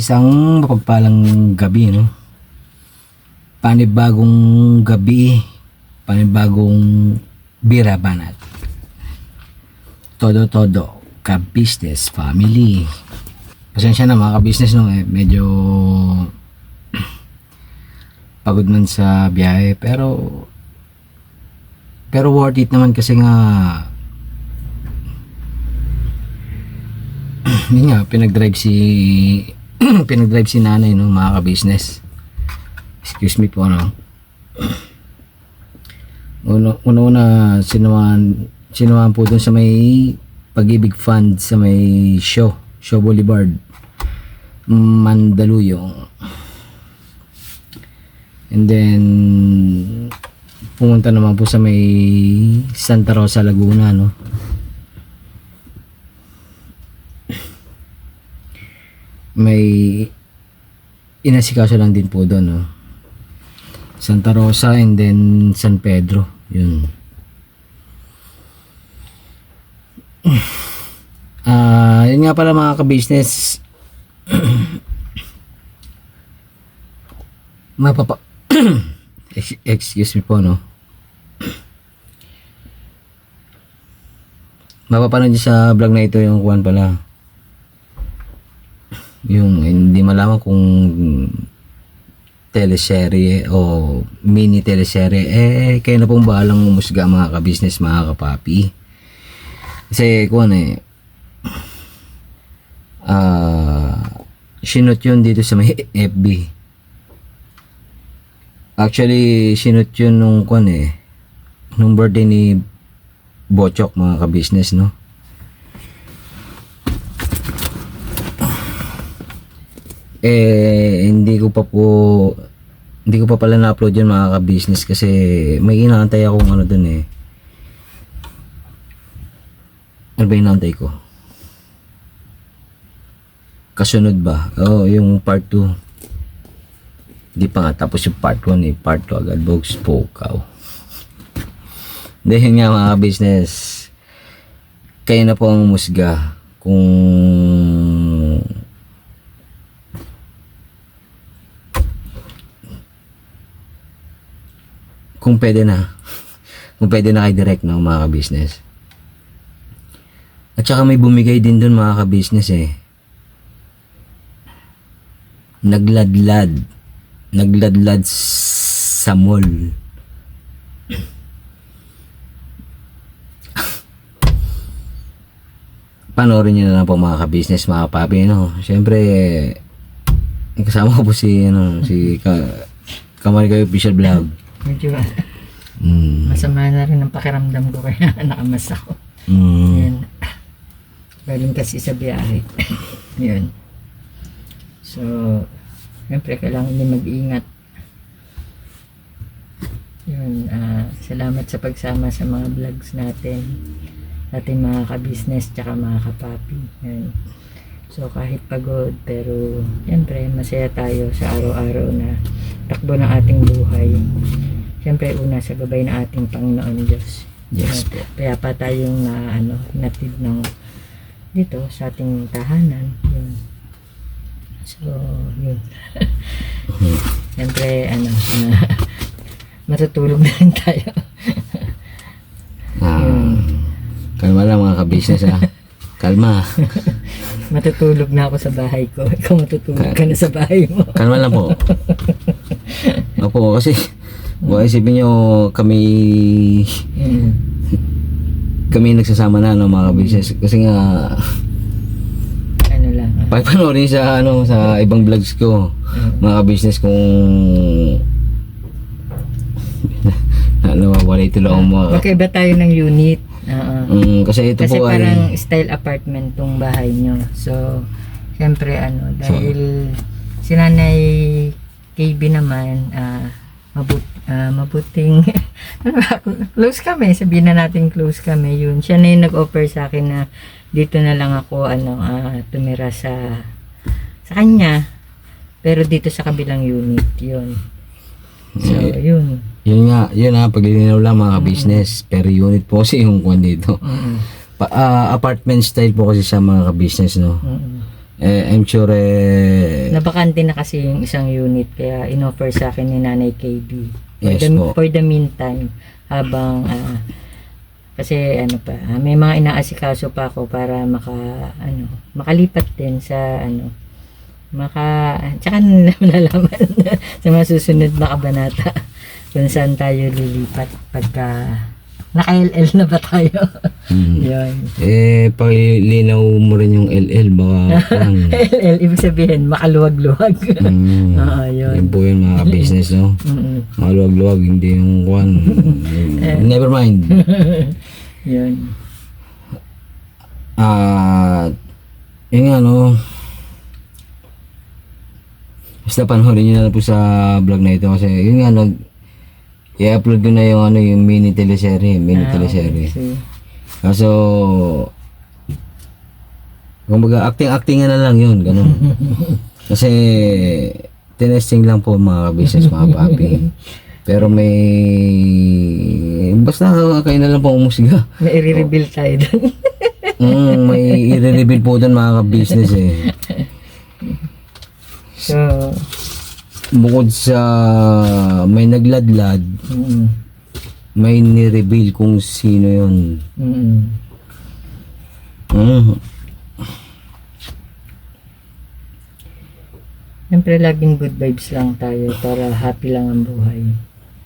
Isang mapagpalang gabi, no? Panibagong gabi, panibagong bira banat. Todo ka-business family. Pasensya na mga ka-business, no? Medyo pagod man sa biyahe, pero worth it naman kasi nga yun nga, pinag-drive si nanay, no, mga ka-business. Excuse me po, no. Una sinuwan po dun sa may Pag-ibig Fund sa may Shaw Boulevard, Mandaluyong. And then pumunta naman po sa may Santa Rosa, Laguna, no. May inasikaso lang din po doon, no. Santa Rosa and then San Pedro, yun. Yun nga pala mga ka-business. Excuse me po, no. Mapapanood niyo sa vlog na ito yung kuwan pala, yung hindi malaman kung teleserye o mini teleserye, kayo na pong bahalang umusga mga ka-business, mga kapapi. Kasi kuwan sinot yun dito sa may FB. Actually sinot yun nung kuwan nung birthday ni Bochok, mga ka-business, no. Hindi ko pa pala na-upload yun mga ka-business kasi may inaantay akong ano dun Ano ba inaantay ko? Kasunod ba? Yung part 2. Hindi pa nga tapos yung part 1 part 2 agad. Bogs po kaw. Dahil nga mga ka-business, kayo na po ang umusga kung pwede na kay direct, no, mga ka-business. At saka may bumigay din dun mga ka-business nagladlad sa mall. Panoorin nyo na lang po mga ka-business, mga papi, no. Siyempre kasama ko po si Kamari Kayo Official Vlog. Medyo masama na rin ang pakiramdam ko kaya nakamas ako. Yan. Galing kasi sa biyahe. Yun. So, siyempre kailangan din mag-iingat. Yun. Salamat sa pagsama sa mga vlogs natin. Sa ating mga ka-business tsaka mga kapapi. Yun. So, kahit pagod, pero siyempre masaya tayo sa araw-araw na takbo ng ating buhay. Siyempre una sa gabay ng ating Panginoon Diyos. Yes. Kaya pa tayong natid ng dito sa ating tahanan. Yun. So, yun. Siyempre, matutulog na rin tayo. Kalma lang mga ka-business, kalma. Matutulog na ako sa bahay ko. Ikaw matutulog ka na sa bahay mo. Kalma lang po. Opo, kasi isipin nyo kami nagsasama na, no, mga ka-business. Kasi nga ano lang, panoorin sa sa ibang vlogs ko, mga ka-business, kung nawawala ito lang mo. Magkaiba tayo ng unit. Kasi ito kasi po parang style apartment tong bahay nyo. So, siyempre dahil si Nanay KB naman, mabuting close kami, sabihin na natin close kami. Yun, siya na yung nag-offer sa akin na dito na lang ako tumira sa kanya, pero dito sa kabilang unit. Yun. So, yun. Yun nga, paglilinaw lang mga ka-business, per unit po kasi yung kwan dito. Apartment style po kasi sa mga ka-business, no. I'm sure Nabakante na kasi yung isang unit kaya inoffer sa akin ni Nanay KB. Yes po. For the meantime, habang kasi may mga inaasikaso pa ako para makalipat din sa tsaka nalalaman sa mga susunod na kabanata kung saan tayo lilipat pagka naka-LL na ba tayo. Yun. Pakilinaw mo rin yung LL baka LL, ibig sabihin makaluwag-luwag. Oo, yun. Yun po yun mga business, no? Makaluwag-luwag, hindi yung kuhan. Never mind. Yun. Yun nga, no? Basta panoorin nyo na lang po sa vlog na ito kasi yun nga, i-upload ko na yung mini teleserye. Okay. Kaso, kumbaga, acting-actingan na lang yun, ganun. Kasi, tinesting lang po mga business, mga papi. Pero basta kayo na lang po umusga. May i-reveal tayo doon. May i-reveal po doon mga business eh. So, Bukod sa may nagladlad, may ni-reveal kung sino yun. Siyempre, laging good vibes lang tayo para happy lang ang buhay.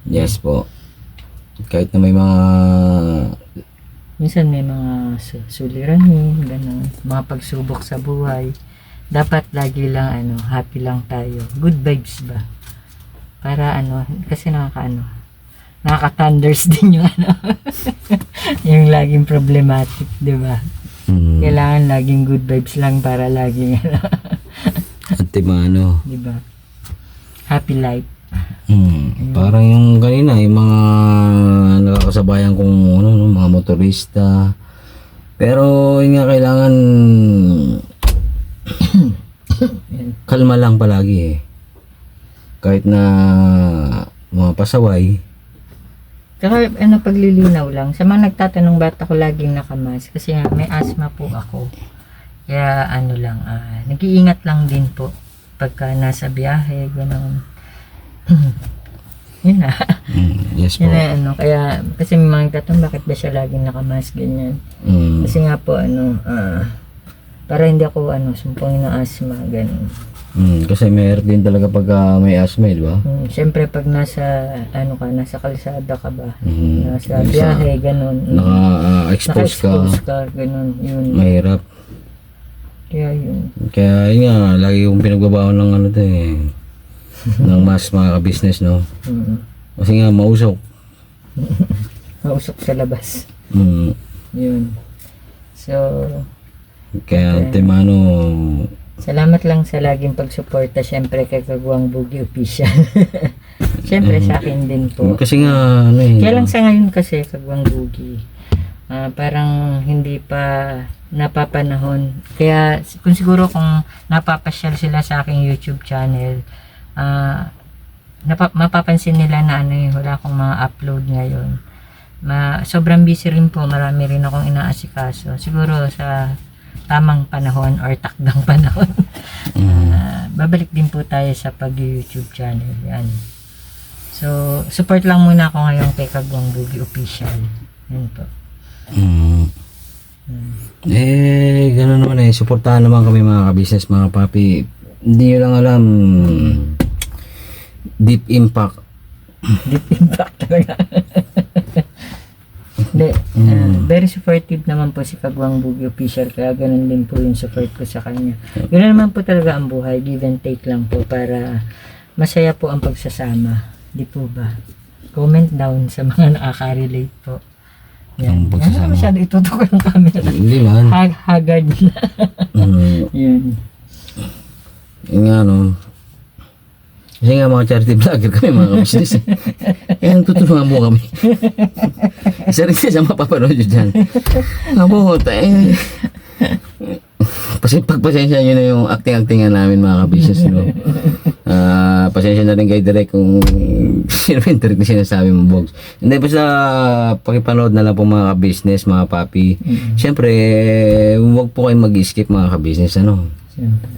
Yes po. Kahit na may mga... Minsan may mga suliranin, gano'n. Mga pagsubok sa buhay. Dapat lagi lang, happy lang tayo. Good vibes ba? Para kasi nakaka-thunders din yung yung laging problematic, di ba? Kailangan laging good vibes lang para laging At di ba? Happy life. Parang yung kanina, yung mga nakakasabayan kong mga motorista. Pero yun nga, kailangan kalma lang palagi eh. Kahit na mga pasaway. Saka paglilinaw lang. Sa mga nagtatanong ba't ako laging nakamask? Kasi may asthma po ako. Kaya nag-iingat lang din po pagka nasa biyahe, gano'n. Yun na. Yes po. Yun na, kaya, kasi may mga nagtatanong bakit ba siya laging nakamask, ganyan. Kasi nga po, para hindi ako, sumpong ng asthma, gano'n. Kasi mayroon din talaga pag may asthma, di ba? Siyempre, pag nasa kalsada ka ba, nasa biyahe, gano'n. Naka-expose ka, gano'n, yun. Mahirap. Kaya yun. Kaya yun nga, lagi kong pinagbabaon ng ng mas mga ka-business, no? Kasi nga, mausok. Mausok sa labas. Yun. So, kaya, salamat lang sa laging pagsuporta, syempre kay Kagwang Boogie Official. Syempre sa akin din po. Kasi nga, Kaya lang sa ngayon kasi, Kagwang Boogie, parang hindi pa napapanahon. Kaya siguro kung napapasyal sila sa aking YouTube channel, mapapansin nila na wala akong mga upload ngayon. Sobrang busy rin po, marami rin akong inaasikaso. Siguro sa tamang panahon or takdang panahon, babalik din po tayo sa pag-YouTube channel. Yan. So, support lang muna ako ngayon kay Kagwang Boogie Official. Yan po. Gano'n naman supportahan naman kami mga ka-business, mga papi. Hindi nyo lang alam, deep impact. Deep impact talaga. Very supportive naman po si Kagwang Boogie Official, kaya ganun din po yung support ko sa kanya. Ganun naman po talaga ang buhay, give and take lang po para masaya po ang pagsasama. Di po ba? Comment down sa mga nakaka-relate po. Yan. Yan, masyado itutok ang camera. Hindi man. Haggard na. Yan. Yung nga, kasi nga mga charity vlogger kami, mga business. Kaya tutulungan mo kami. Isa rin siya sa mapapanood nyo dyan. Pagpasensya nyo na yung acting-actingan namin mga ka-business. Pasensya na rin kayo direct kung sino yung direct na sinasabi mo, Bogs. Hindi, basta pakipanood na lang po mga ka-business, mga papi. Siyempre, huwag po kayong mag-skip mga ka-business. Siyempre.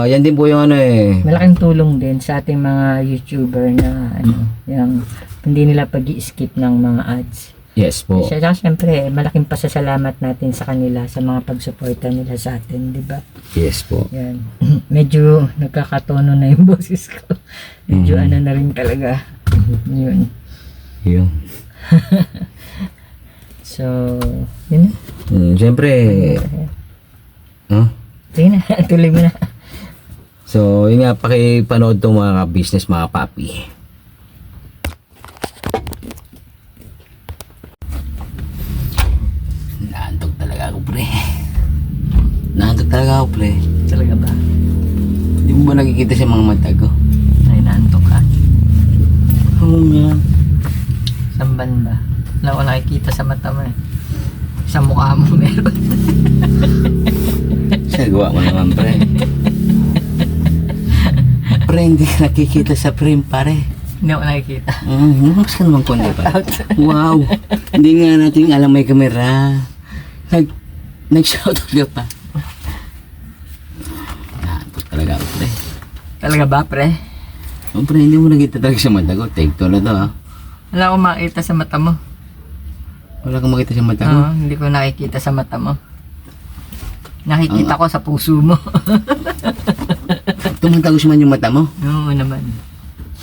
Yan din po yung ano eh. Malaking tulong din sa ating mga YouTuber na ano, yung hindi nila pag-i-skip ng mga ads. Yes po. Saka syempre, malaking pasasalamat natin sa kanila sa mga pagsuporta nila sa atin, di ba? Yes po. Yan. Medyo nagkakatono na yung boses ko. Medyo ano na rin talaga. Yun. Yun. So, yun na. Siyempre, Sige na, tuloy mo na. so yun nga, pakipanood to mga business, mga papi. Naantok talaga ako, pre. Naantok talaga ako, pre. Talaga ba? Hindi mo ba nakikita sa mga mata ko? Ay, naantok ka. Oo nga. Saan banda? Wala ko nakikita sa mata mo eh. Sa mukha mo meron. Sagawa mo naman, pre. Pre, hindi ka nakikita sa frame, pare. Hindi ako nakikita. Lumas ka naman konti, pare. Wow. Hindi nga natin alam may kamera. Nag-shoutout ka pa. Naantok talaga ako, pre. Talaga ba, pre? Oh, pre, hindi mo nakita talaga sa mata ko. Take two na to, ha. Wala akong makita sa mata mo. Wala kang makita sa mata ko. Oo, hindi ko nakikita sa mata mo. Nakikita ko sa puso mo. Tumantagos man yung mata mo. Oo naman.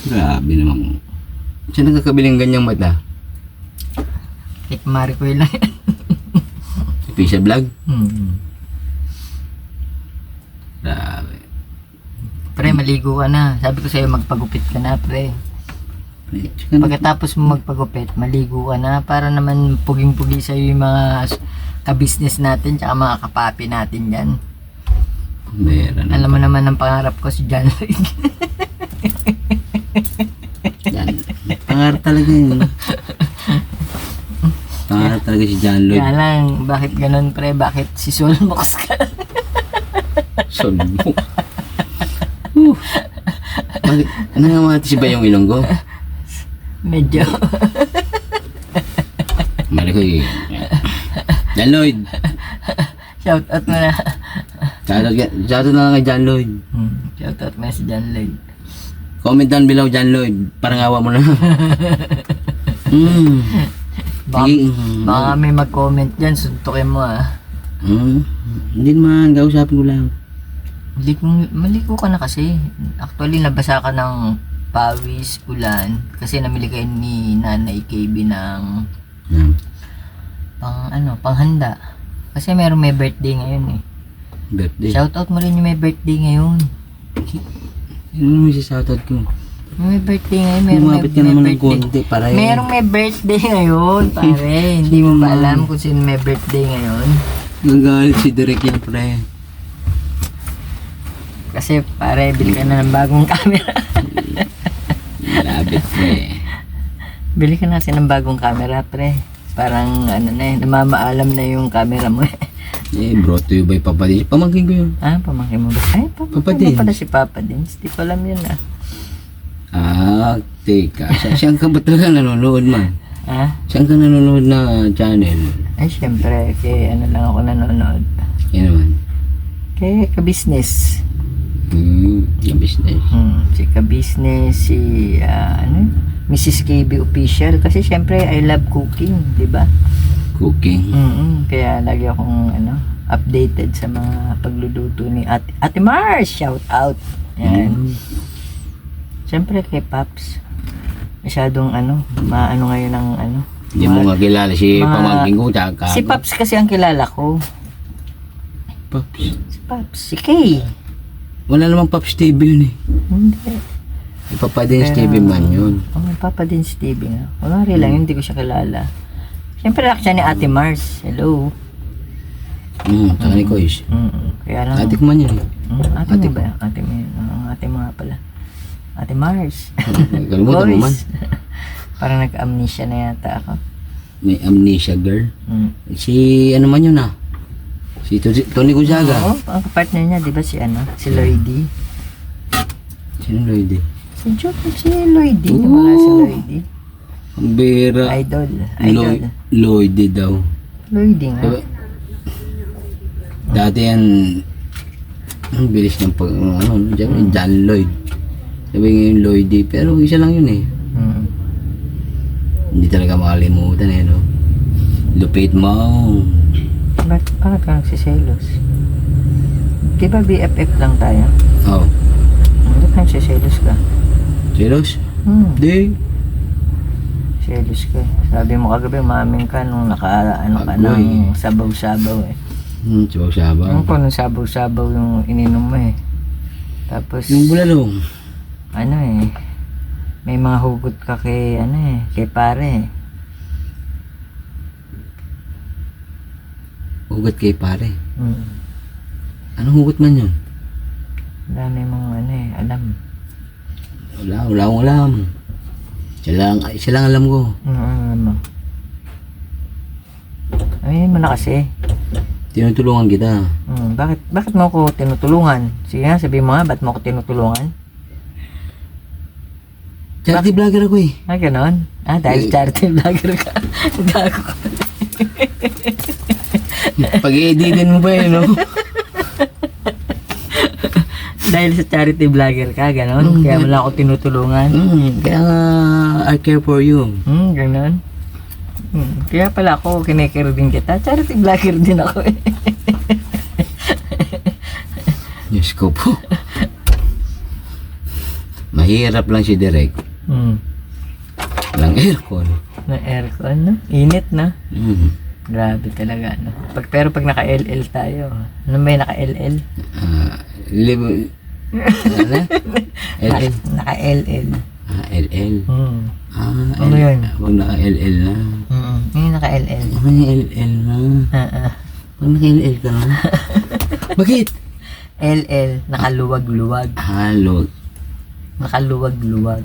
Grabe naman. Saan nakakabiling ganyang mata? Kay Kumari ko lang. Official vlog? Grabe. Pre, maligo ka na. Sabi ko sa'yo, magpagupit ka na, pre. Pagkatapos mo magpagupit, maligo ka na para naman puging-pugi sa'yo yung mga ka-business natin tsaka mga kapapi natin dyan. Meron. Alam mo naman ang pangarap ko si John Lloyd. Yan. Pangarap talaga yun. Pangarap talaga si John Lloyd. Kaya lang, bakit ganun, pre? Bakit si Sol Mox ka? Solmo. Bakit? Nangamati ba yung ilong ko? Medyo. Mali ko eh. John Lloyd. Shout out mo na. Shoutout na lang kay John Lloyd. Shout out mo na si John Lloyd. Comment down below, John Lloyd. Parang awa mo na. Baka may mag-comment dyan, suntukin mo ah. Hindi naman, kausapin ko lang. Maligo ka na kasi. Actually, nabasa ka ng pawis, ulan. Kasi namili kayo ni Nanay KB ng panghanda. Kasi merong may birthday ngayon eh. Birthday? Shoutout mo rin yung may birthday ngayon. Ano mo si shoutout ko? May birthday ngayon. Lumapit ka naman ng konti para yun. Merong may birthday ngayon, pare. Hindi mo ba alam kung sino may birthday ngayon? Nagalit si Derek yan, pre. Kasi pare, bili ka na ng bagong camera. Labit, pre. Bili ka na kasi ng bagong camera, pre. Parang ano na eh, namamaalam na yung camera mo eh. Brought to you by Papa Dins. Pamangkin ko yun. Ah, pamangkin mo ba? Ay, Papa pamangkin mo Dins. pala si Papa Dins. Di ko alam yun ah. Teka. Saan ka ba talaga nanonood, man? Ha? Saan ka nanonood na channel? Ay, syempre. Kay ano lang ako nanonood. Yan naman. Kay Ka-Business. Yung business. Si Ka-Business, si Mrs. KB Official. Kasi syempre, I love cooking, di ba? Cooking. Kaya lagi akong updated sa mga pagluluto ni Ate Mars. Shout out. Yan. Syempre kay Paps. Masyadong maano ngayon ng Hindi mo nga kilala si pamangkin ko. Si Paps kasi ang kilala ko. Paps? Si Paps. Si Kay. Wala namang Paps TV yun eh. Hindi. Papa Dins TV man yun. Papa Dins TV nga. Kunwari lang, hindi ko siya kilala. Siyempre siya ni Ate Mars. Hello. Saka ni Kois. Kaya lang. Ate ko man yun. Ate mo ba? Ate mo yun. Ate mo nga pala. Ate Mars. Kalimutan mo man. Parang nag-amnesia na yata ako. May amnesia girl. Si ano man yun ah. Si Tony Gonzaga. Oo, ang partner niya, di ba si si Lloydie. Sino Lloydie? Si Lloydie. Wala si Lloydie. Ang bira. Idol. Lloydie daw. Lloydie nga. Diba? Dati yan, Ang bilis ng pag, ano, John Lloyd. Sabi ngayon Lloydie, pero isa lang yun eh. Hindi talaga makalimutan eh, no? Lupit mo. Bakit ka nagsiselos? Di ba BFF lang tayo? Oh. Bakit ka nagsiselos ka? Serious? Di. Selos ka. Sabi mo kagabi, maming ka nung ano ka ng sabaw-sabaw eh. Sabaw-sabaw. Ano po nung sabaw-sabaw yung ininom mo eh. Tapos, Yung bulalong. ano eh, may mga hugot ka kay, ano eh, kay pare eh. Hugot kay pare. Hmm. Anong hugot man yun? Dami mong ano eh, alam. Wala akong alam. Siya lang alam ko. Alam mo. Ayun mo na kasi. Tinutulungan kita. Bakit mo ako tinutulungan? Sige nga, sabi mo nga, ba't mo ako tinutulungan? Charity vlogger ako eh. Ganon? Dahil charity vlogger ka. Gago ka. Pag-i-editin mo pa eh, no? Dahil sa charity vlogger ka, ganon? Kaya wala ako tinutulungan? Kaya nga, I care for you. Ganon? Kaya pala ako, kinikare din kita. Charity vlogger din ako eh. Diyos ko po. Mahirap lang si Direk. Walang aircon. Na aircon, no? Init, no? Grabe talaga, no? Pero pag naka-LL tayo, ano ba yung naka-LL? Ano? LL? Naka-LL. LL. Ano yun? Huwag naka-LL na. Yung naka-LL. LL na. Huwag naka-LL ka na. Bakit? LL, nakaluwag-luwag. Luwag. Nakaluwag-luwag.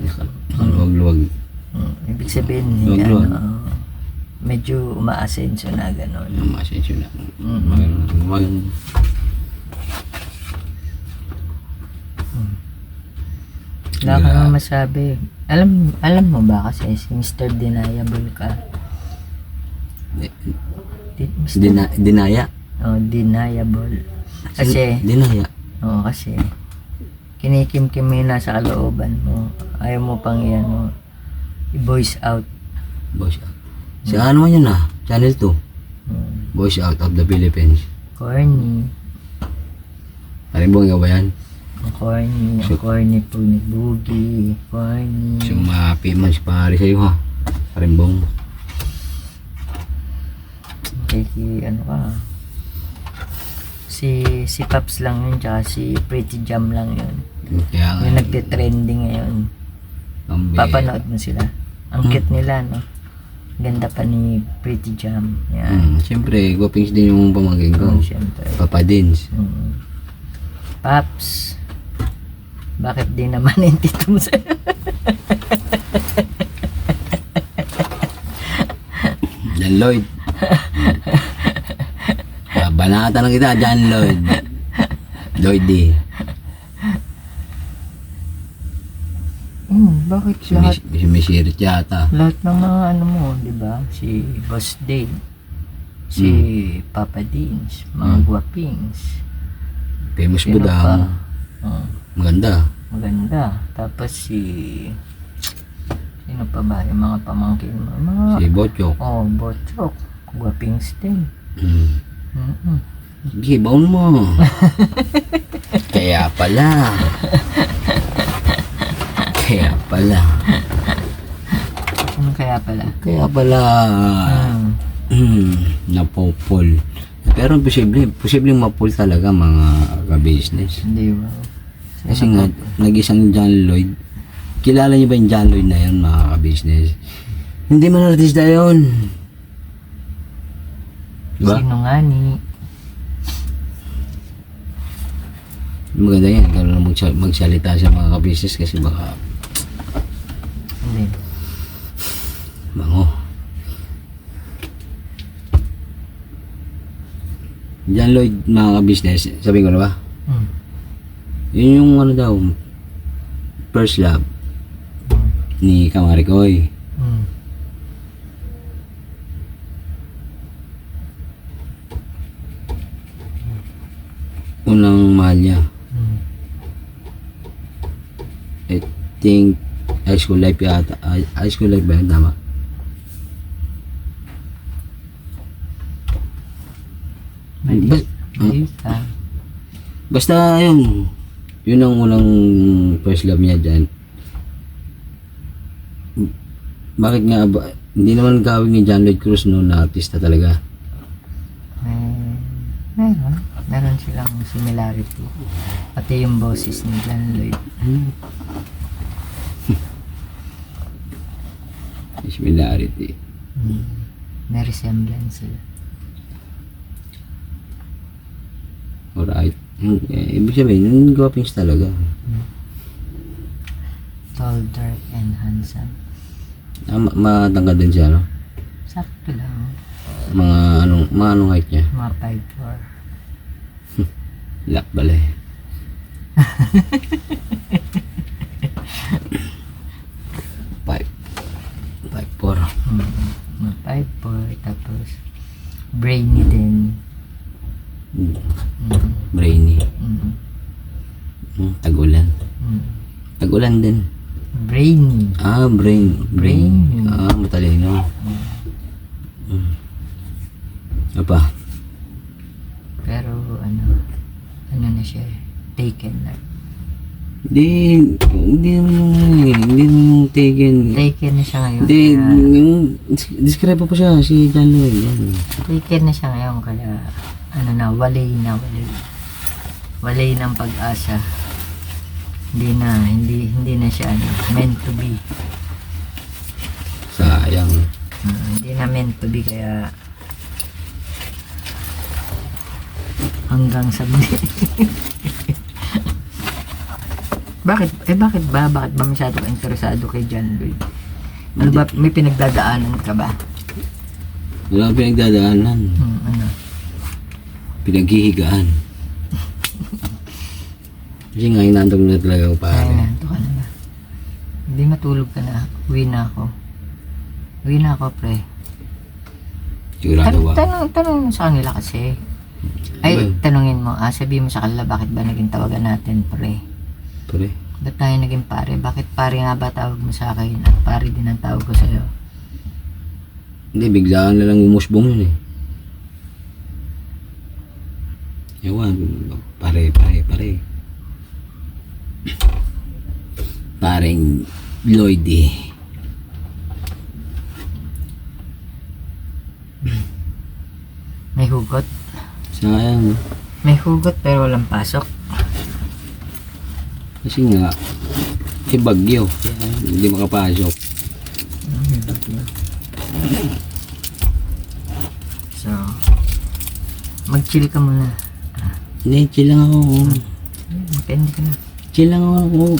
Luwag. Ibig sabihin, Luwag-luwag. medyo umaasenso na gano'n. Masensyo na. Wala ka naman masabi. Alam mo ba kasi si Mr. Deniable ka? Dinaya? Deniable. Kasi, Dinaya? kasi kinikim-kim mo yung nasa kalooban mo. Ayaw mo pang i-voice out. Voice out. Sa ano man yun Channel 2. Voice out of the Philippines. Corny. Parimbong nga ba yan? Corny po ni Boogie. Corny. Sumapi man si pare sa'yo ha. Parimbong. Ano ka? Si Paps lang yun, tsaka si Pretty Jam lang yun. Kaya nga. Yung nagte-trending ngayon. Papanood mo sila. Ang cute nila, no? Ganda pa ni Pretty Jam. Yan. Siyempre, Guapings din yung pamangkin ko. Siyempre. Papa Dins. Paps, bakit di naman yung tito mo sa'yo? John Lloyd. Banata na kita, John Lloyd. Lloydie. Bakit lahat? Sumisirit yata. Lahat ng mga ano mo, di ba? Si Boss Dave, si Papa Dins, mga Guapings. Famous Sino Budang. Maganda. Tapos sino pa ba? Yung mga pamangkin mo. Si Botchok. Botchok. Guapings din. Sige, baon mo. Kaya pala. Ano kaya pala? Napopol. Pero posibleng mapul talaga mga ka-business. Hindi ba? Kasi nga, nag-isang John Lloyd. Kilala niyo ba yung John Lloyd na yun, mga ka-business? Hindi man artista yun. Diba? Sino nga ni? Maganda yan, kaya magsalita sa mga ka-business kasi baka Hindi. bango. John Lloyd, mga ka-business, sabi ko na ba? Yun yung ano daw, first love ni Kamarikoy. Unang mahal niya. think high school life yata. High school life ba yun? Tama. Mali. Ah. Mali ka. Basta yun. Yun ang unang first love niya dyan. Bakit nga ba? Hindi naman gawin ni John Lloyd Cruz noon na artista talaga. Meron silang similarity. Pati yung boses ni John Lloyd. Similarity. May resemblance sila. Alright. Ibig sabihin, guwapings talaga. Tall, dark, and handsome. Matangkad din siya, no? Sakto lang. Mga anong height niya? Mga 5'4". Lak bale. Five. 5'4". Mga 5'4", tapos brainy din. Brainy. Tagulan. Tagulan din. Brainy. Brain. Matalino. Apa? Pero ano na siya, taken na. Hindi naman taken. Taken na siya ngayon. Hindi, Kaya, yung describe po siya si John Lloyd. Yan. taken na siya ngayon, kaya walay ng pag-asa. Hindi na siya meant to be. Sayang. Hindi na meant to be, kaya hanggang sa Bakit ba masyado ka interesado kay John Lloyd? Ano ba, may pinagdadaanan ka ba? Wala pinagdadaanan. Ano? Pinaghihigaan. Kasi nga, inantog na talaga ako Ay, pare. nanto ka na ba? Hindi matulog ka na. Uwi na ako, pre. Sigurado ba? Tanong mo sa kanila kasi. Ay, Ano? tanungin mo. Sabihin mo sa kanila, bakit ba naging tawagan natin, pre? Pare. Ba't tayo naging pare? Bakit pare nga ba tawag mo sa akin? At pare din ang tawag ko sa'yo. Hindi, biglaan na lang umusbong yun eh. Ewan, pare. Pareng Lloyd eh. May hugot. Sayang. May hugot pero walang pasok. Kasi nga, si Bagyo. Kaya hindi makapasok. So, mag-chill ka muna. Hindi, chill lang ako. Depende ka na. Chill lang ako.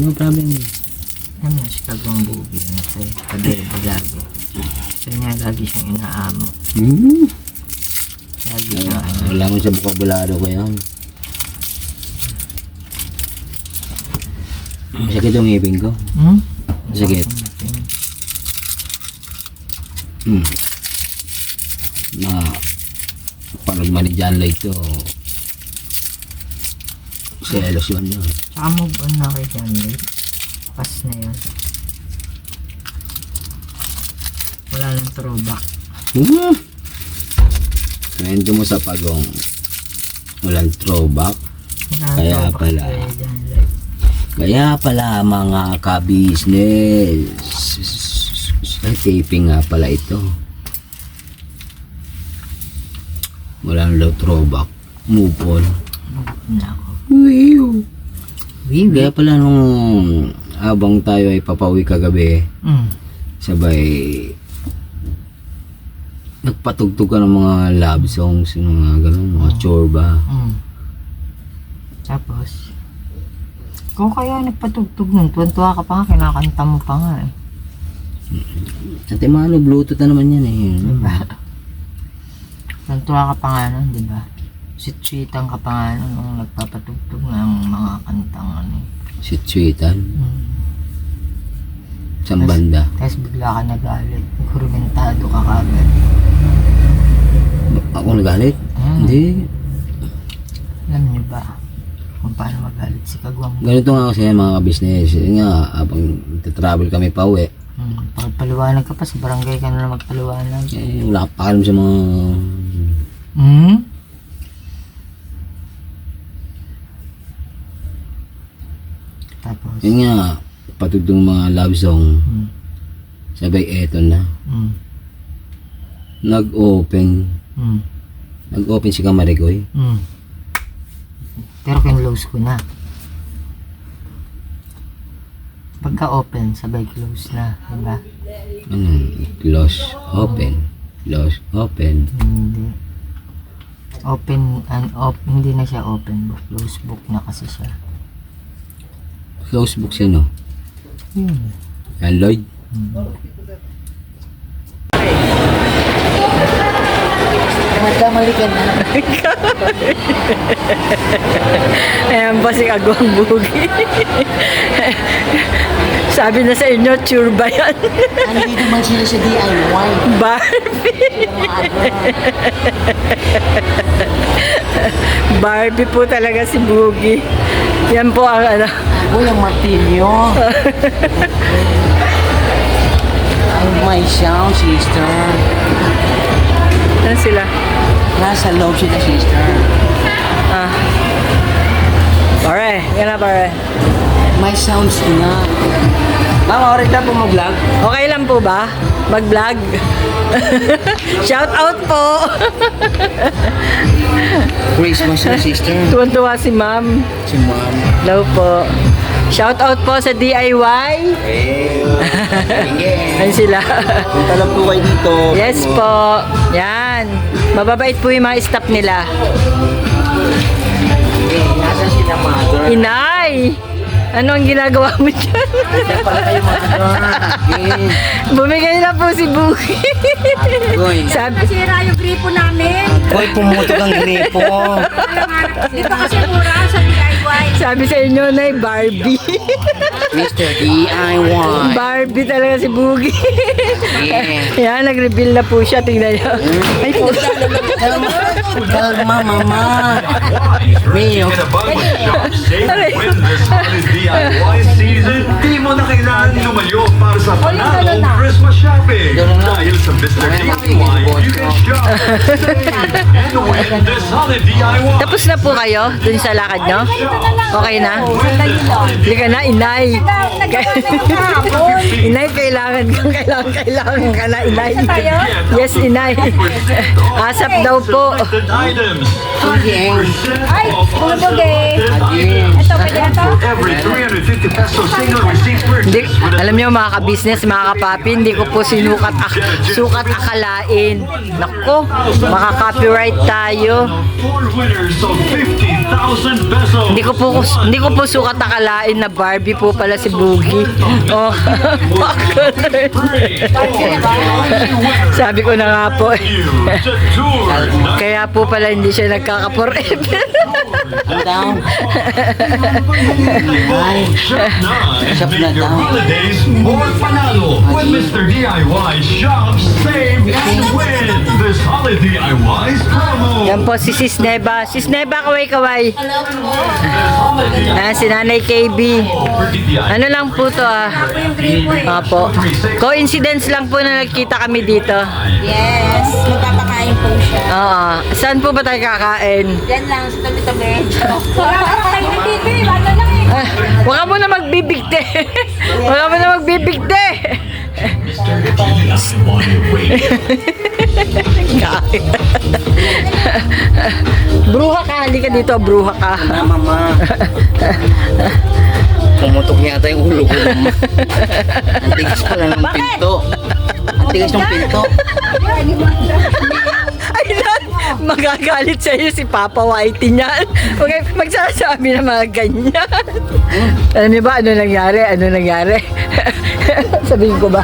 No problem. Ano na, si Kagwang Bugi. Ano sa'yo? Pag-iba lagi. So niya, lagi siyang inaamo. Lagi siyang Wala mo sa bukabulado ko yan. Masakit yung ngipin ko. Masakit. Panood man ni John Lloyd to. Selos yun yun. Saka move on na kay John Lloyd. Pass na yun. Wala lang throwback. Kwento mo sa pagong walang throwback. Wala lang Kaya throwback pala. kay John Lloyd. Kaya pala mga ka-business. Ay, taping nga pala ito. Walang daw throwback. Move on. Move on na ako. Kaya pala nung habang tayo ay papauwi kagabi, sabay nagpatugtog ka ng mga love songs, yung mga gano'n, mga chorba. Tapos, kung kaya nagpatugtog nun, tuwan-tuwa ka pa nga, kinakanta mo pa nga eh. Ate Mano, Bluetooth na naman yan eh. Diba? Tuwan-tuwa ka pa nga nun, diba? Sweet-sweetan ka pa nga nun nung nagpapatugtog ng mga kantang ano eh. Sweet-sweetan. Isang banda. Tapos bigla ka nagalit. Hurmentado ka kagad. Ako nagalit? Hindi. Alam niyo ba? kung paano magalit si Kagwang. Ganito nga kasi mga business. Yun nga, habang travel kami pa uwi, Pagpaliwanag ka pa, sa barangay ka na magpaliwanag. eh, wala pa alam sa mga... Tapos, Yun nga, patugtong mga love song, sabay eto na. Nag-open si Kamarigoy. Pero kinlose ko na. Pagka open, sabay close na, diba? Close, open. Close, open. Hindi. Open and hindi na siya open book. Close book na kasi siya. Close book siya, no? Yan, Lloyd. Magkamali ka na. Ayan ba si Kagwang Bugi? Sabi na sa inyo, sure ba yan? Nandito man sila sa DIY. Barbie. Barbie po talaga si Bugi. Yan po ang ano. Uy, ang martilyo. Ang may sound, sister. Yan sila. Nasa loob sila, sister. Pare, yan na pare. May sounds na. Mama, oras na po mag-vlog. Okay lang po ba? Mag-vlog? Shout out po! Christmas na, sister. Tuwan-tuwa si ma'am. Si mom. Hello po. Shout out po sa DIY. Ayun sila. Punta lang po kayo dito. Yes po. Yan. Mababait po yung mga staff nila. Nasa sila, mother. Inay! Ano ang ginagawa mo dyan? Diyan pala kayo, mother. Bumigay na po si Buki. Goy. Sabi, Sira yung gripo namin. Goy, pumutok ang gripo. Dito kasi mura sa DIY. sabi sa inyo na Barbie. Mr. DIY. Barbie talaga si Bugi. Yeah. Yan, nag-reveal na po siya. Tingnan niyo. Ay po. Kalma, mama. Mio. Get a bug with Shop Save and Win this holiday DIY season. Di mo na kailangan lumayo para sa panalong Christmas shopping. Dahil sa Mr. DIY, you can shop, save, and win this holiday DIY. Tapos na po kayo dun sa lakad nyo? Okay na? Hindi ka na, inay. Inay, kailangan ka na, inay. Yes, inay. Asap daw po. Selected items. Ay, bulog eh. Ito, pwede na to? For every 350 pesos single receipt Hindi, purchase with a alam niyo mga ka-business, mga kapapi, hindi ko po sukat akalain. Nako, maka-copyright tayo. 4 winners of 50,000 pesos. Hindi ko po sukat akalain na Barbie po pala si Boogie. Oh. Sabi ko na nga po. Kaya po pala hindi siya nagkaka-forever. Down. Shop na your holidays more panalo with Mr. DIY Shop, Save, and Win this holiday DIY's promo. Yan po si Sis Neba. Sis Neba, kaway-kaway. Ayan, si Nanay KB. Ano lang po to Opo. Coincidence lang po na nagkita kami dito. Yes, magpapakain po siya. Oo. Saan po ba tayo kakain? Yan lang, sa tabi-tabi. Wala ka tayo dito eh, bago lang eh. Huwag ka muna magbibigte. Huwag ka muna magbibigte. Bruha ka, halika dito, bruha ka. Na, mama. Pumutok yata yung ulo ko. Ang tigas pala ng pinto. Ang tigas ng pinto. Ay, magagalit sa iyo si Papa Whitey niyan. Okay, magsasabi ng mga ganyan. Alam niyo ba ano nangyari? Ano nangyari? Sabihin ko ba?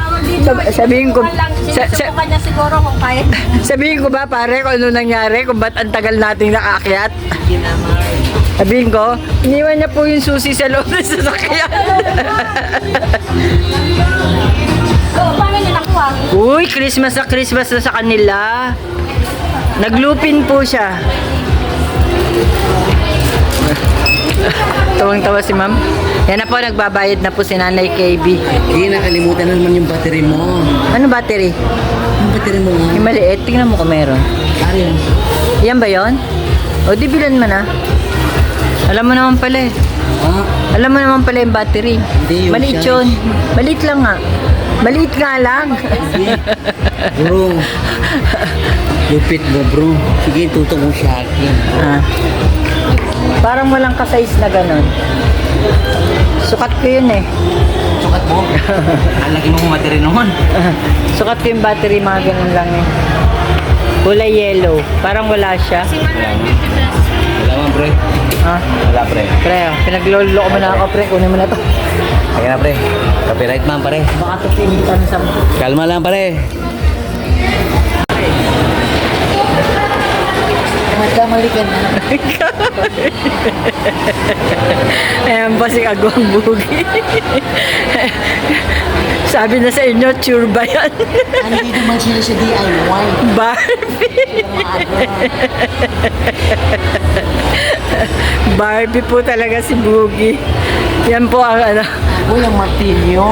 Sabihin ko. Sinusubukan niya siguro kung kaya. Sabihin ko ba pare kung ano nangyari? Kung ba't ang tagal nating nakaakyat? Sabihin ko, iniwan niya po yung susi sa loob ng sasakyan. Paano niya nakuha? Uy, Christmas na sa kanila. Naglupin po siya. Tawang-tawa si ma'am. Yan na po, nagbabayad na po si Nanay KB. Hindi, nakalimutan na naman yung battery mo. Ano battery? Yung battery mo nga. Yung maliit, tingnan mo kung meron. Ari, Yan ba yon? O di bilan mo na. Alam mo naman pala eh. Alam mo naman pala yung battery. Hindi, yung Maliit siya. yun. Maliit lang nga. Maliit nga lang. Bro, lupit mo bro. Sige, tutok mo siya akin. Ah. Parang walang ka-size na ganun. Sukat ko yun eh. Sukat mo. Ang laki mo kung battery naman. Sukat ko yung battery, mga ganun lang eh. Kulay yellow. Parang wala siya. Wala man pre. Ah, Wala pre. pre, pinaglolo ko mo na ako pre. Kunin mo na to. Kaya na pre. Copyright man pare. Baka to pinitan sa... Kalma lang pare. Magkamali ka na. Ayan ba si Agwang Bugi? Sabi na sa inyo, sure ba yan? Andito man sila sa DIY. Barbie. Barbie po talaga si Bugi. Yan po ang ano. Uy, ang martilyo.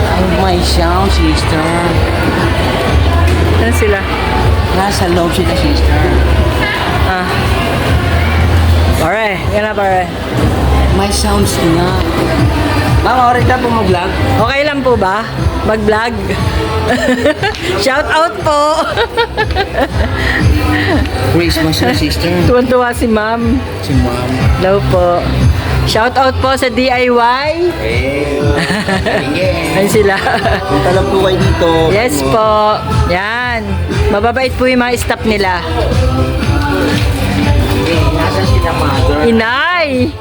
Ay, my sound, sister. Yan sila. Nasa loob sila, sister. Ah. Pare, yan na pare. My sounds nga. Mama, oras na po mag-vlog. Okay lang po ba? Mag-vlog? Shout out po! Christmas na, sister. Tuwan-tuwa si ma'am. Si mom. Hello po. Shout out po sa DIY. Ayun sila. Punta lang po kayo dito. Yes po. Yan. Mababait po yung mga staff nila. Nasa sila, mother? Inay!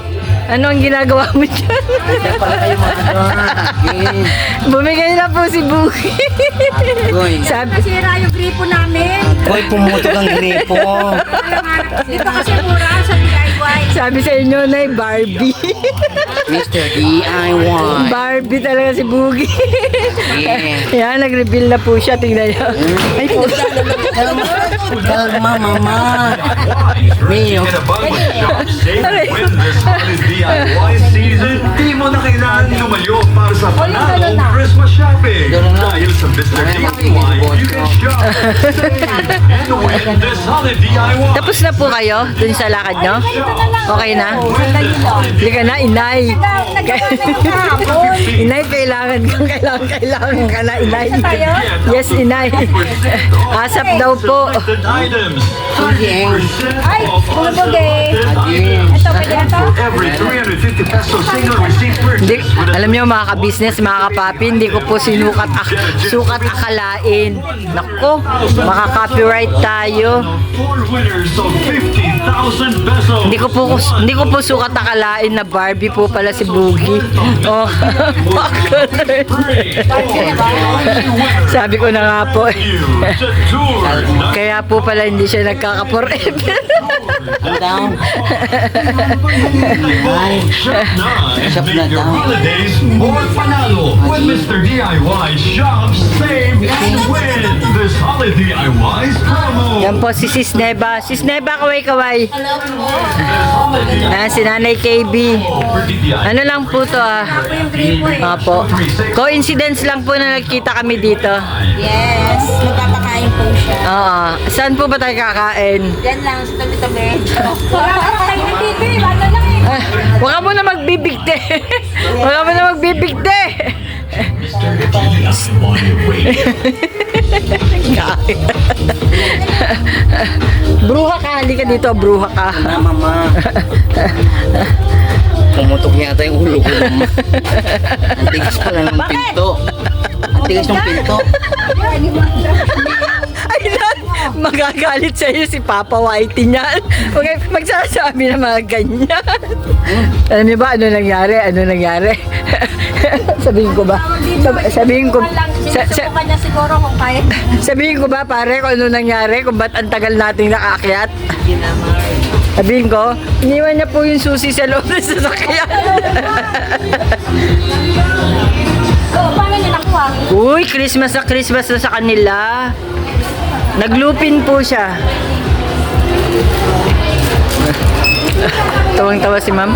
Ano ang ginagawa mo dyan? Pala kayo, mother. Bumigay na po si Buki. Goy. Sabi, Sira yung gripo namin. Hoy, pumutok ang gripo. Dito kasi mura sa DIY. sabi sa inyo na Barbie. Mr. DIY. Barbie talaga si Bugi. Yeah. Yan, nag-reveal na po siya. Tingnan niyo. Ay po. Kalma, mama. Mio. Get a budget shop, save and win this holiday DIY season. Di mo na kailangan lumayo para sa panalong Christmas shopping. Dahil sa Mr. DIY, you can shop, save, and win this holiday DIY. Tapos na po kayo dun sa lakad nyo? Okay na? Hindi ka na, inay. Inay, kailangan ka na, inay. Yes, inay. Asap daw po. Selected items. Ay, bulldog eh. Ito, pwede na to? For every 350 peso single receipt Hindi, purchase with a alam niyo mga ka-business, mga kapapi, hindi ko po sukat akalain. Nako, maka-copyright tayo. 4 winners of 50,000 pesos. Hindi ko po sukat akalain na Barbie po pala si Boogie. Oh. Sabi ko na nga po. Kaya po pala hindi siya nagkaka-forever. Down. Shop na your holidays more panalo with Mr. DIY Shop, Save, and Win this holiday DIY's promo. Yan po si Sis Neba. Sis Neba, kaway-kaway. Ayan, si Nanay KB. Ano lang po to Opo. Coincidence lang po na nagkita kami dito. Yes, magpapakain po siya. Oo. Saan po ba tayo kakain? Yan lang, sa tabi-tabi. Kain na dito eh, bago lang eh. Ah, Huwag ka muna magbibigte. Huwag ka muna magbibigte. Bruha ka, halika dito, bruha ka. Na, mama. Pumutok yata yung ulo ko. Ang tigas pala ng pinto. Ang tigas ng pinto. Ay, magagalit sa iyo si Papa Whitey niyan. Okay, magsasabi ng mga ganyan. Alam niyo ba, ano nangyari? Sabihin ko ba? Sabihin ko, Sinusubukan niya siguro kung kaya. sabihin ko ba pare kung ano nangyari? Kung ba't ang tagal nating nakaakyat? Sabihin ko, iniwan niya po yung susi sa loob ng sasakyan. Oh, paano niya nakuha? Uy, Christmas na sa kanila. Naglupin po siya. Tawang-tawa si ma'am.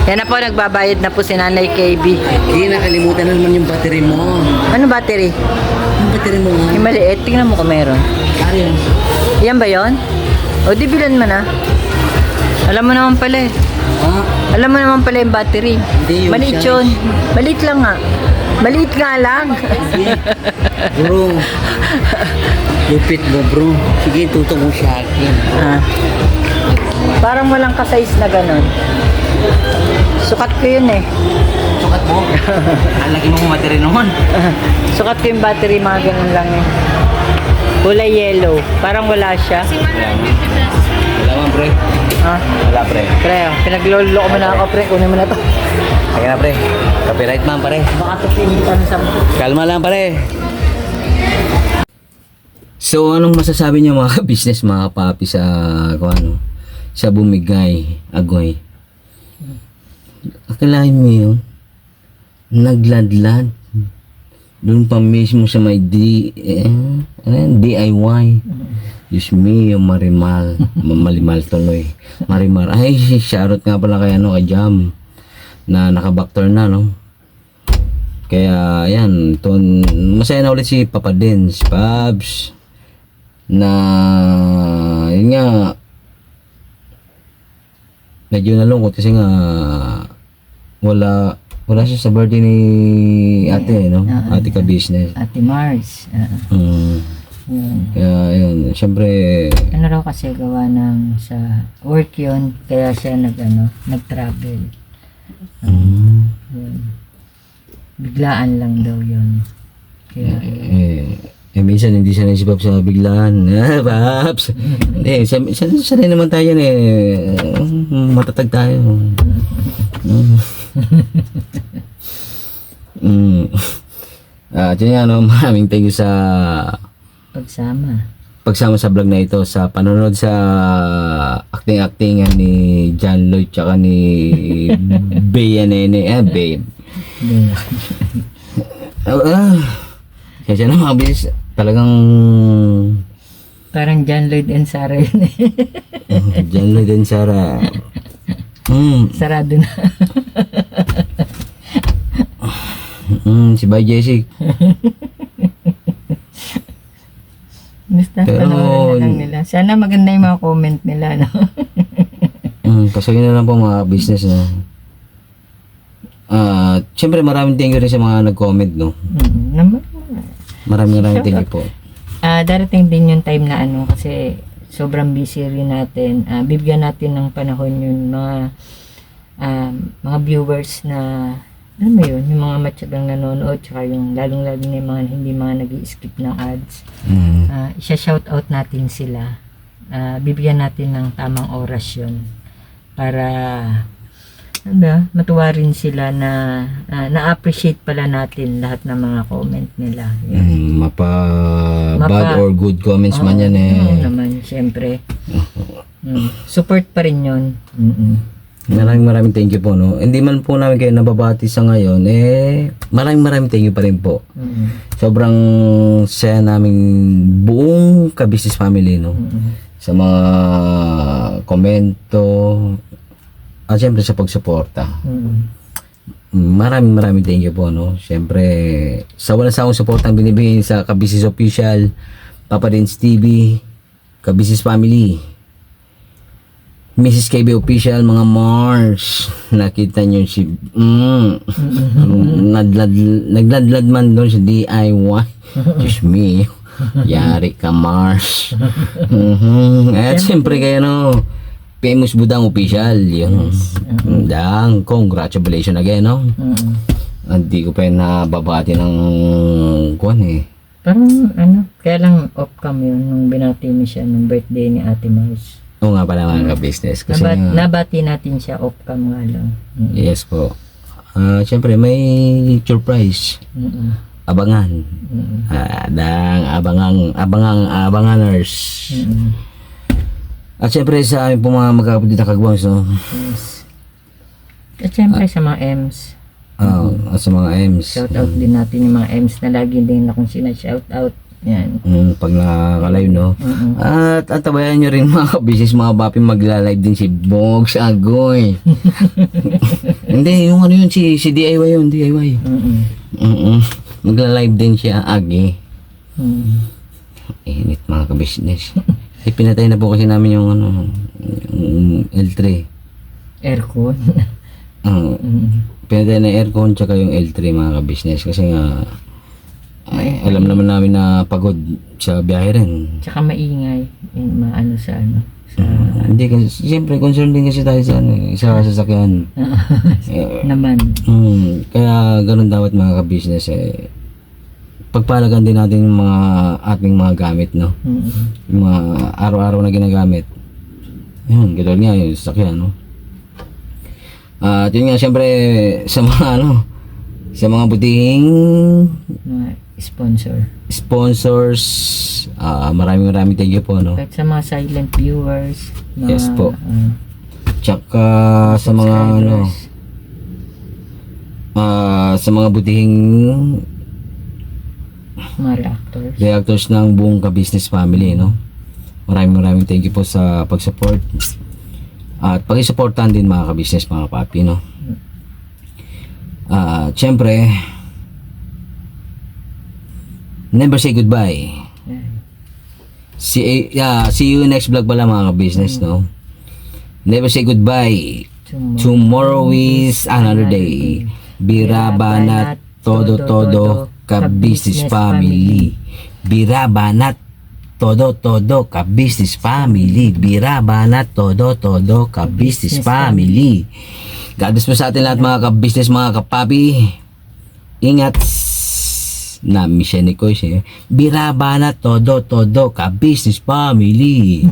Yan na po, nagbabayad na po si Nanay KB. Hindi, nakalimutan na naman yung battery mo. Ano battery? Yung battery mo nga. Yung maliit, tingnan mo kung meron. Ayun. Yan ba yon? O di bilan mo na. Alam mo naman pala eh. Ah, Alam mo naman pala yung battery. Hindi, yung Maliit siya. yun. Maliit lang nga. Maliit nga lang. bro. Lupit mo, bro. Sige, tutong mo siya akin. Ah. Parang walang ka-size na ganun. Sukat ko yun eh. Sukat mo. Ang laki mo battery noon. Sukat ko yung battery, mga ganun lang eh. Kulay yellow. Parang wala siya. Wala man, pre. Ha? Wala, pre. Pre, pinaglolo ko mo na ako, pre. Kunin mo na to. Sige na, pre. Copyright man, pare. Baka to pinitan sa... Kalma lang, pare. So, anong masasabi niyo mga business, mga papi sa, kung ano, sa bumigay, agoy? Akalain mo yun, nagladlad. Doon pa mismo sa may DIY. Diyos me, yung Marimal. Malimal tuloy. Marimar. Ay, shoutout nga pala kay, kay Jam. Na naka-backturn na, no? Kaya, yan. Masaya na ulit si Papa Dins, Pabs. Na, yun nga, medyo nalungkot kasi nga, wala siya sa birthday ni ate, no? Ate ka business. Ate Mars. Yun. Kaya, yun. Siyempre, Ano raw kasi gawa ng sa work yun, kaya siya nag-travel. Yun. Biglaan lang daw yun. Kaya, minsan hindi siya naisip sa biglaan. Paps! Hindi, sanay naman tayo yan matatag tayo. Yun nga, no, maraming thank you sa pagsama sa vlog na ito, sa panonood sa acting-actingan ni John Lloyd tsaka ni Bea Nene. Bea. Kasi na mga bilis, talagang parang John Lloyd and Sarah yun eh. John Lloyd and Sarah. Sarado na. Si Bay Jessic. Basta Pero, panoorin na lang nila. Sana maganda yung mga comment nila, no? Kasi yun na lang po mga business, no? Siyempre maraming thank you rin sa mga nag-comment, no? Maraming thank you po. Darating din yung time na kasi sobrang busy rin natin. Bibigyan natin ng panahon yung mga viewers na alam mo yun, yung mga matyagang nanonood tsaka yung lalong-lalo na yung mga hindi mga nag-i-skip ng ads. Isa-shoutout natin sila. Bibigyan natin ng tamang oras yun para matuwa rin sila na na-appreciate pala natin lahat ng mga comment nila. Bad or good comments man yan Oo naman, syempre. Support pa rin yun. Maraming thank you po, no? Hindi man po namin kayo nababati sa ngayon, maraming thank you pa rin po. Sobrang saya naming buong ka-business family, no? Sa mga komento, at syempre sa pagsuporta. Maraming thank you po, no? Syempre, sa walang sawang suportang binibigay sa ka-business official, Papa Dins TV, ka-business family, Mrs. KB Official, mga Mars, nakita nyo si nagladlad man doon sa DIY. Diyos me, yari ka Mars. At siyempre kayo, no, Famous Budang Official, yun. Dang, congratulations again, no. Hindi ko pa yun nababati ng kuwan Parang kaya lang off-cam yun nung binati mo siya nung birthday ni Ate Mars. Oo nga pala mga ka-business. Kasi Nabati natin siya off-cam nga lang. Yes po. Siyempre may surprise. Abangan. Abanganers. At siyempre sa amin po mga magkakapatid na kagwangs, no? Yes. At siyempre sa mga M's. At sa mga M's. Shoutout din natin yung mga M's na lagi din akong sina-shoutout. Yan. Pag nakaka-live, no? At tabayan nyo rin mga business, mga papi, magla-live din si Bogs Agoy. Hindi, yung ano yun, si DIY yun, DIY. Magla-live din siya, Agi. Init mga ka-business. Pinatay na po kasi namin yung ano, yung L3. Aircon. Pinatay na aircon tsaka yung L3 mga ka-business kasi nga alam naman namin na pagod sa biyahe rin. Tsaka maingay. Yung maano sa ano. Sa... Hindi kasi, siyempre concerned din kasi tayo sa ano, sa sasakyan. naman. Kaya ganun dapat mga ka-business pagpalagan din natin yung mga ating mga gamit, no? Yung mga araw-araw na ginagamit. Yun, katulad nga yung sasakyan, no? At yun nga, siyempre, sa mga ano, sa mga butihing Mga sponsors, maraming thank you po, no? kahit sa mga silent viewers. Mga, Yes po. Tsaka sa mga ano, sa mga butihing mga reactors. reactors ng buong ka-business family, no? Maraming thank you po sa pag-support. At pag-supportan din mga ka-business, mga papi, no? Siyempre, never say goodbye. See you next vlog pala mga ka-business, no? Never say goodbye. Tomorrow is another day. Birabanat todo ka-business family. Birabanat todo ka-business family. Birabanat todo ka-business family. God bless po sa atin lahat mga ka-business, mga kapapi. Ingat na Michelle ni Koy siya. Birabana todo ka-business family.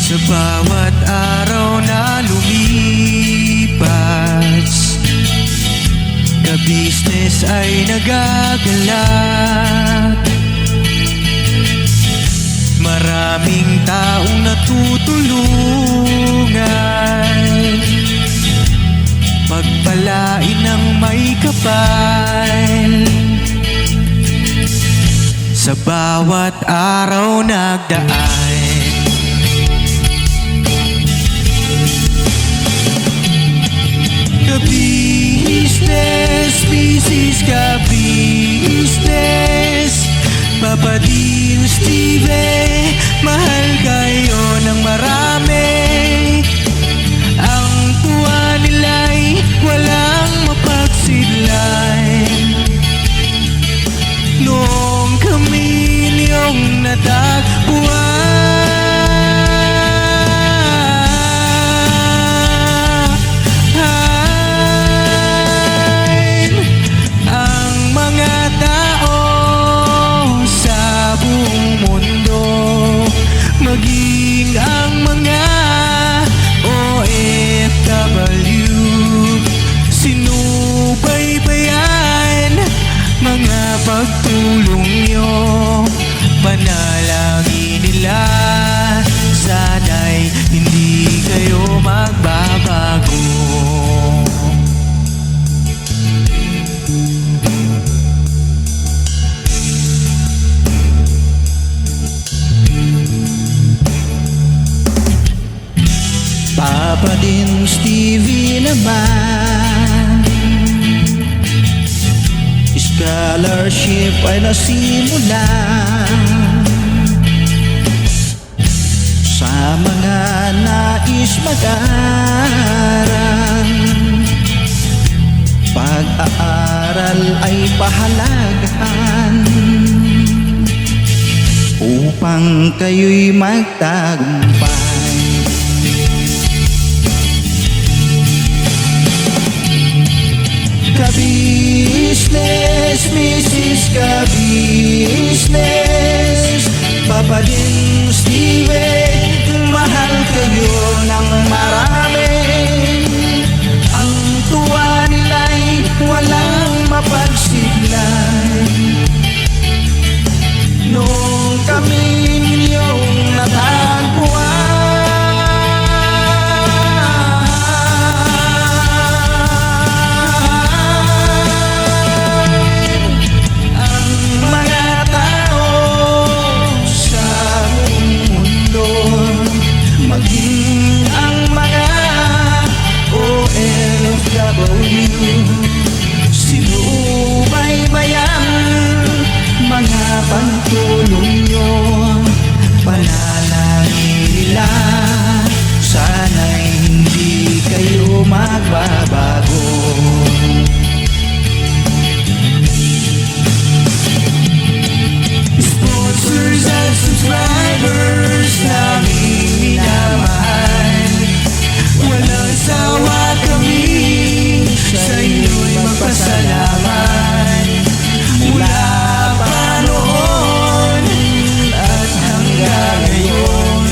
Sa bawat araw na lumipas, ka-business ay nagagalak. Maraming taong natutulungan, pagpalain ng may kapal. Sa bawat araw nagdaan, ka-business, business ka-business. Papa Dean, Steve, mahal kayo ng marami. Ang tuwa nila'y walang mapagsidlan. Noong kami niyong natagpuan, maging ang mga OFW, sinubaybayan mga pagtulong nyo, panalangin nila, sana'y hindi kayo magbabago. Papa Dean, Stevie naman, scholarship ay nasimulan sa mga nais mag-aral. Pag-aaral ay pahalagahan upang kayo'y magtagumpay. Ka-business, Mrs. Ka-business, Papa din Steven, mahal kayo ng marami. Ang tuwa nila'y walang mapagsiglay. Nung kami ninyong natagpuan, ang mga tao sa buong mundo, maging ang mga OFW, sinubaybayan mga pagtulong nyo, panalangin nila, sana'y hindi kayo magbabago. Sponsors at subscribers naming minamahal, walang sawa kami sa inyo'y magpasalamat. Mula pa noon at hanggang ngayon,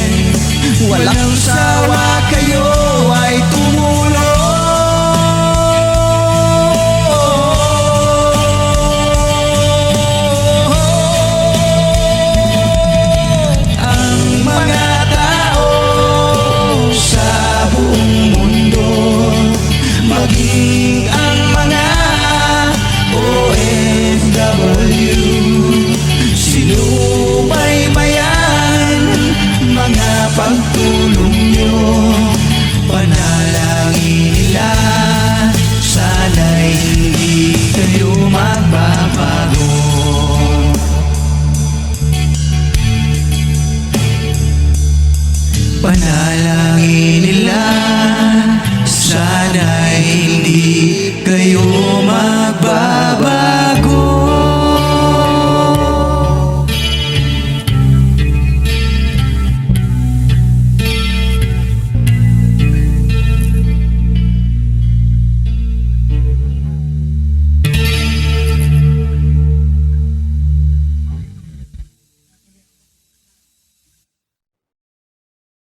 walang sawa kayo ay tumulong. Ang mga tao sa buong mundo, maging ang mga OFW, sinubaybayan mga pagtulong nyo, panalangin nila, sana'y hindi kayo magbabago. Panalangin nila, sana'y